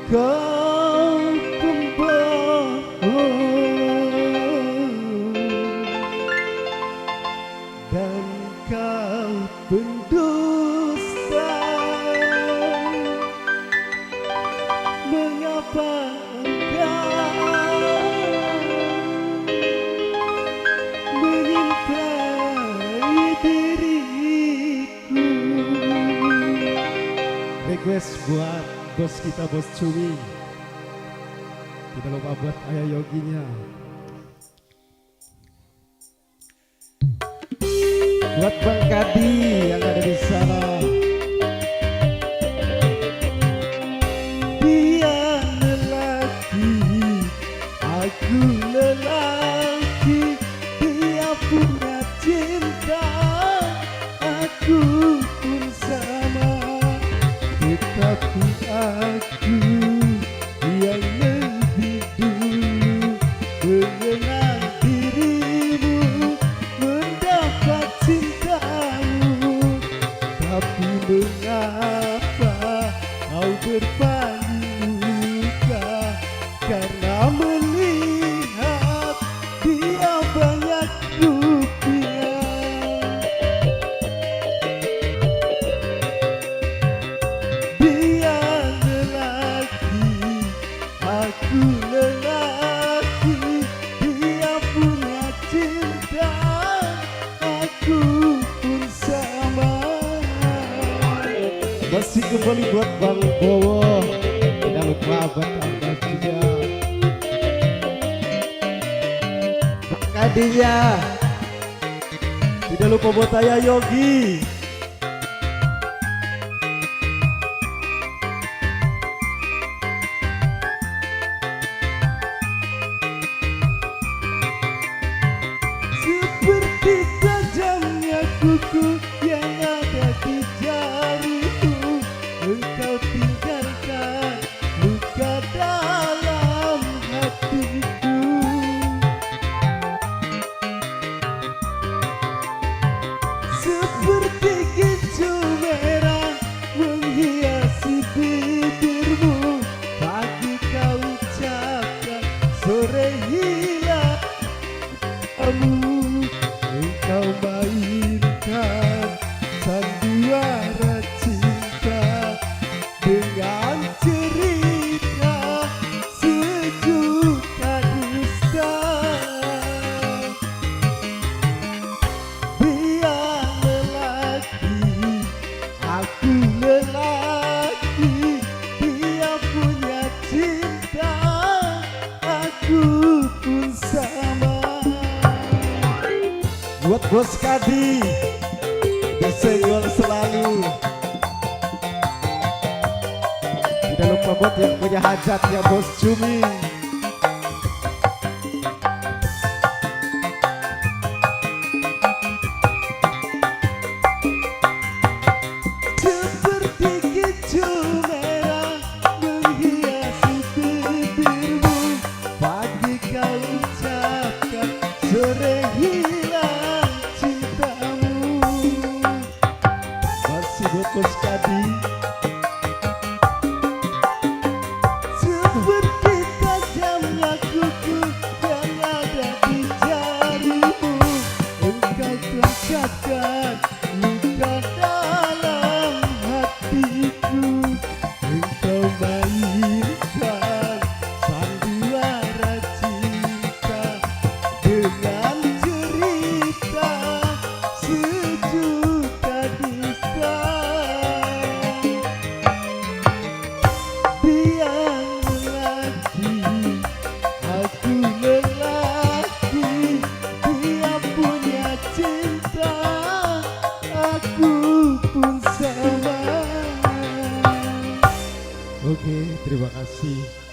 Kau pembohong dan kau pendusta. Mengapa engkau menyintai diriku? Request buat bos kita, Bos Cumi. Tidak lupa buat Ayah Yoginya. Buat Bang Kadi yang ada di sana. Dia lelaki, aku lelaki. Dia punya cinta, aku pun sama. Tetapi aku yang lebih dulu mengenal dirimu, mendapat cintamu. Tapi mengapa kau berpaling muka karena melihat dia banyak rupiah? Aku lelaki, dia punya cinta, aku pun sama. Masih kembali buat Bang Bowo, tidak lupa buat Anda juga. Bang Kadinya, tidak lupa buat Ayah Yogi. Seperti tajamnya kuku yang ada di jarimu, engkau tinggalkan luka dalam hatiku. Seperti kicu merah menghiasi bibirmu, pagi kau ucapkan, sore hilang kamu. Engkau mainkan sandiwara cinta dengan cerita sejuta dusta. Dia lelaki, aku lelaki. Dia punya cinta, aku pun sama. Buat Bos Kadi, disenggol selalu. Tidak lupa buat yang punya hajat ya Bos Cumi. Seperti kicu merah menghiasi bibirmu, pagi kau ucapkan, sore hilang cintamu. Masih buat Bos Kadi. Seperti tajamnya kuku yang ada di jarimu, engkau tancapkan luka dalam hatiku. Engkau mainkan sandiwara cinta dengan cerita sejuta dusta. Dia lelaki, aku lelaki. Dia punya cinta, aku pun sama. Oke, terima kasih.